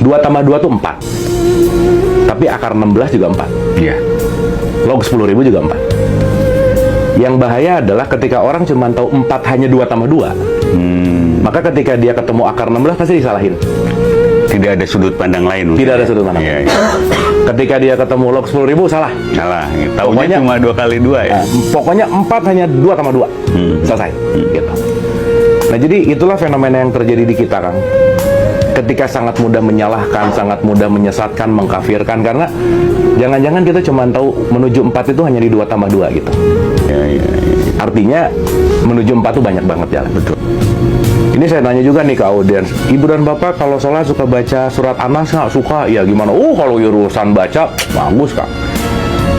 2 tambah 2 tuh 4. Tapi akar 16 juga 4. Iya. Log 10.000 juga 4. Yang bahaya adalah ketika orang cuma tahu 4 hanya 2 tambah 2. Maka ketika dia ketemu akar 16 pasti disalahin. Tidak ada sudut pandang lain. Tidak ada sudut pandang. Iya, iya. Ketika dia ketemu log 10.000 salah. Salah. Tahunya Pokoknya- cuma 2 kali 2 ya. Pokoknya 4 hanya 2 tambah 2. Selesai. Gitu. Nah, jadi itulah fenomena yang terjadi di kita, Kang. Ketika sangat mudah menyalahkan, sangat mudah menyesatkan, mengkafirkan, karena jangan-jangan kita cuma tahu menuju 4 itu hanya di 2 tambah 2 gitu. Iya, iya, iya. Artinya menuju 4 tuh banyak banget jalan. Betul. Ini saya nanya juga nih ke audiens, Ibu dan Bapak kalau sholat suka baca surat An-Nas nggak? Suka? Ya gimana? Oh, kalau urusan baca, bagus, Kak.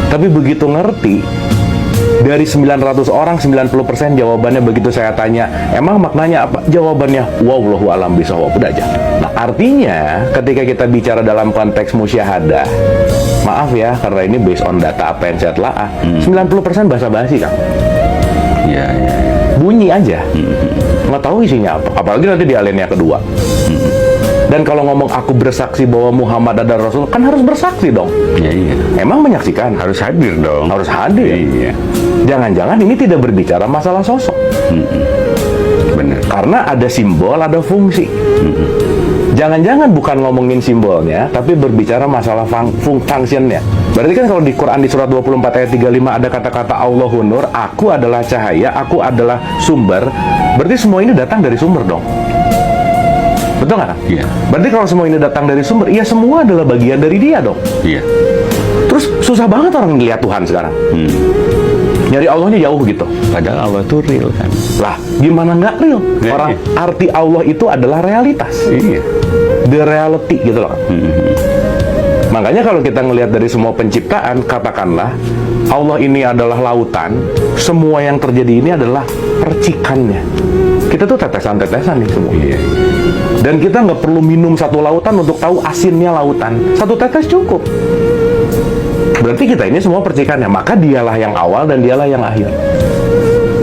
Tapi begitu ngerti, dari 900 orang, 90% jawabannya begitu saya tanya, emang maknanya apa? Jawabannya, wallahu alam bishawab, udah aja. Nah, artinya ketika kita bicara dalam konteks musyahadah, maaf ya, karena ini based on data apa yang saya telaah, 90% basa-basi, Kang. Iya, iya. Bunyi aja. Nggak tahu isinya apa. Apalagi nanti di alinea kedua. Dan kalau ngomong aku bersaksi bahwa Muhammad adalah Rasul, kan harus bersaksi dong. Iya, iya. Emang menyaksikan? Harus hadir dong. Harus hadir. Iya. Jangan-jangan ini tidak berbicara masalah sosok. Benar. Karena ada simbol, ada fungsi. Jangan-jangan bukan ngomongin simbolnya, tapi berbicara masalah functionnya. Berarti kan kalau di Quran di surat 24 ayat 35 ada kata-kata Allahun Nur, aku adalah cahaya, aku adalah sumber. Berarti semua ini datang dari sumber dong. Betul nggak, Kang? Iya. Berarti kalau semua ini datang dari sumber, ya semua adalah bagian dari dia dong. Iya. Terus susah banget orang ngeliat Tuhan sekarang. Nyari Allahnya jauh gitu. Padahal Allah itu real kan. Lah, gimana nggak real? Ya, Orang iya. arti Allah itu adalah realitas. Iya. The reality gitu loh. Makanya kalau kita ngelihat dari semua penciptaan, katakanlah Allah ini adalah lautan, semua yang terjadi ini adalah percikannya. Kita tuh tetesan-tetesan nih semua. Iya. Dan kita nggak perlu minum satu lautan untuk tahu asinnya lautan. Satu tetes cukup. Berarti kita ini semua percikannya. Maka dialah yang awal dan dialah yang akhir.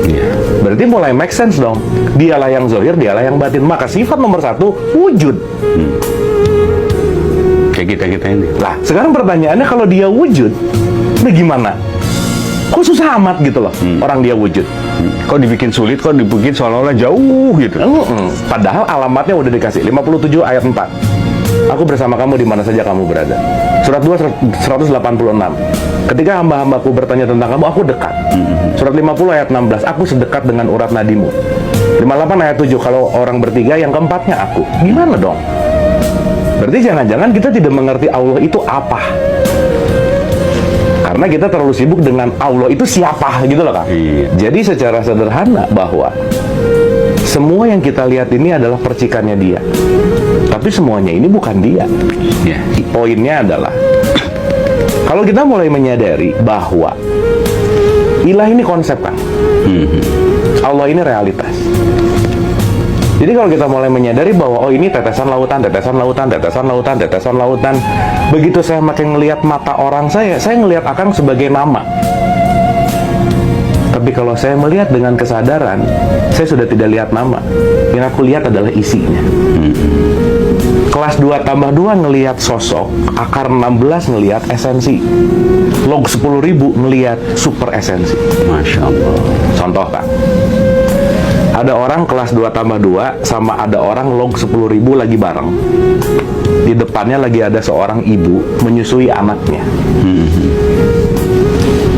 Iya. Berarti mulai make sense dong. Dialah yang zahir, dialah yang batin. Maka sifat nomor 1, wujud. Kayak kita ini. Lah, sekarang pertanyaannya kalau dia wujud, nah gimana? Kok susah amat gitu loh, orang dia wujud. Kok dibikin sulit, kok dibikin seolah-olah jauh gitu. Padahal alamatnya udah dikasih, 57 ayat 4. Aku bersama kamu di mana saja kamu berada. Surat 2, 186. Ketika hamba-hambaku bertanya tentang kamu, aku dekat. Surat 50 ayat 16, aku sedekat dengan urat nadimu. 58 ayat 7, kalau orang bertiga, yang keempatnya aku. Gimana dong? Berarti jangan-jangan kita tidak mengerti Allah itu apa. Karena kita terlalu sibuk dengan Allah itu siapa gitu loh, Kang. Iya. Jadi secara sederhana bahwa semua yang kita lihat ini adalah percikannya dia. Tapi semuanya ini bukan dia. Iya. Poinnya adalah kalau kita mulai menyadari bahwa ilah ini konsep, Kang. Allah ini realitas. Jadi kalau kita mulai menyadari bahwa oh ini tetesan lautan, tetesan lautan, tetesan lautan, tetesan lautan. Begitu saya makin ngelihat mata orang saya ngelihat Akang sebagai nama. Tapi kalau saya melihat dengan kesadaran, saya sudah tidak lihat nama. Yang aku lihat adalah isinya. Kelas 2 tambah 2 ngelihat sosok, akar 16 ngelihat esensi. Log 10.000 ngelihat super esensi. Masya Allah. Contoh, Kak. Ada orang kelas 2 tambah 2 sama ada orang log 10.000 lagi bareng. Di depannya lagi ada seorang ibu menyusui anaknya.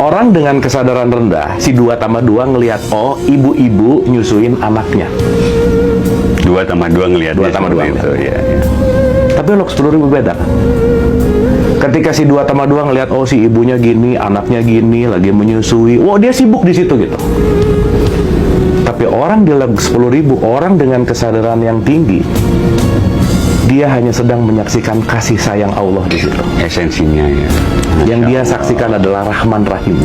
Orang dengan kesadaran rendah, si 2 tambah 2 ngelihat, oh ibu-ibu nyusuin anaknya. 2 tambah 2 ngelihat 2 dia tambah 2 seperti itu. Iya, iya. Tapi log 10.000 beda. Ketika si 2 tambah 2 ngelihat, oh si ibunya gini, anaknya gini, lagi menyusui. Wow, dia sibuk di situ gitu. Tapi orang di log 10.000, orang dengan kesadaran yang tinggi, dia hanya sedang menyaksikan kasih sayang Allah di situ. Esensinya ya. Yang dia saksikan adalah Rahman Rahim.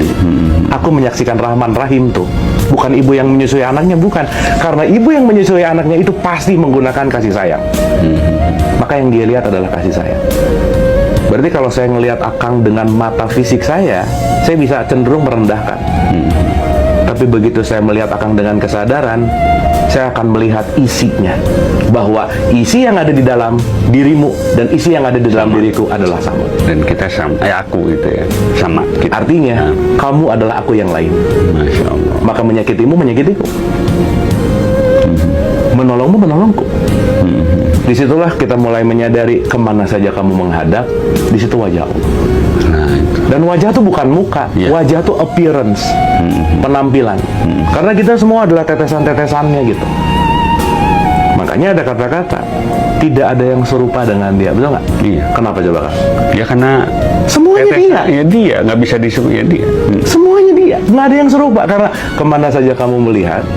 Aku menyaksikan Rahman Rahim tuh. Bukan ibu yang menyusui anaknya, bukan. Karena ibu yang menyusui anaknya itu pasti menggunakan kasih sayang. Maka yang dia lihat adalah kasih sayang. Berarti kalau saya ngelihat Akang dengan mata fisik saya bisa cenderung merendahkan. Tapi Tapi begitu saya melihat Akang dengan kesadaran, saya akan melihat isinya. Bahwa isi yang ada di dalam dirimu dan isi yang ada di dalam diriku adalah sama. Dan kita sama, aku gitu ya, sama. Kita. Artinya, kamu adalah aku yang lain. Masya Allah. Maka menyakitimu, menyakitiku. Menolongmu, menolongku. Disitulah kita mulai menyadari kemana saja kamu menghadap, di situ wajah Allah. Nah, itu. Dan wajah itu bukan muka, Ya. wajah itu appearance, penampilan. Karena kita semua adalah tetesan-tetesannya gitu. Makanya ada kata-kata, tidak ada yang serupa dengan dia, betul nggak? Iya. Kenapa coba Kak? Ya karena Semuanya dia. ya dia, nggak bisa disuruh ya dia. Semuanya dia, nggak ada yang serupa. Karena kemana saja kamu melihat,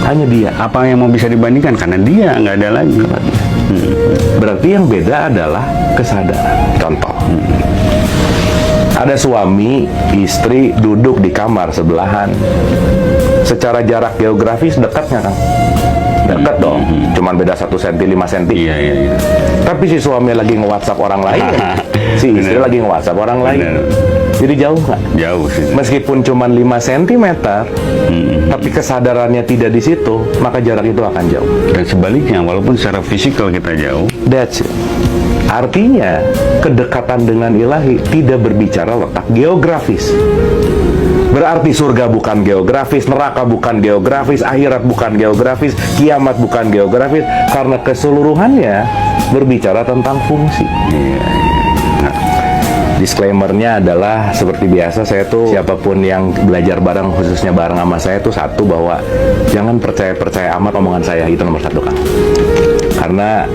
hanya dia. Apa yang mau bisa dibandingkan? Karena dia nggak ada lagi. Berarti yang beda adalah kesadaran. Contoh, ada suami, istri duduk di kamar sebelahan. Secara jarak geografis dekat nggak Kang? Dekat dong, cuman beda 1 cm, 5 cm. Iya, iya, iya. Tapi si suami lagi nge-WhatsApp orang lain, si istri Bener. lagi nge-WhatsApp orang lain. Bener. Jadi jauh nggak? Jauh sih. Meskipun cuman 5 cm, tapi kesadarannya tidak di situ, maka jarak itu akan jauh. Dan sebaliknya, walaupun secara fisikal kita jauh, That's it. Artinya, kedekatan dengan ilahi tidak berbicara letak geografis. Berarti surga bukan geografis, neraka bukan geografis, akhirat bukan geografis, kiamat bukan geografis, karena keseluruhannya berbicara tentang fungsi. Disclaimer-nya adalah seperti biasa, saya tuh siapapun yang belajar bareng, khususnya bareng sama saya tuh satu, bahwa jangan percaya amat omongan saya, itu nomor satu Kang. Karena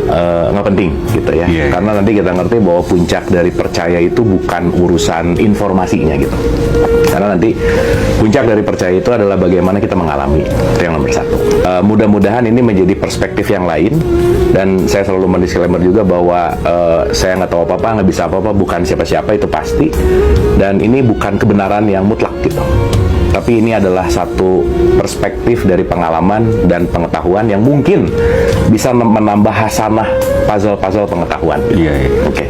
nggak penting gitu ya. Iya. Karena nanti kita ngerti bahwa puncak dari percaya itu bukan urusan informasinya gitu. Karena nanti puncak dari percaya itu adalah bagaimana kita mengalami. Itu yang nomor satu. Mudah-mudahan ini menjadi perspektif yang lain. Dan saya selalu mendisklaimer juga bahwa saya nggak tahu apa-apa, nggak bisa apa-apa, bukan siapa-siapa, itu pasti. Dan ini bukan kebenaran yang mutlak gitu. Tapi ini adalah satu perspektif dari pengalaman dan pengetahuan yang mungkin bisa menambah hasanah puzzle-puzzle pengetahuan. Iya, iya. Oke.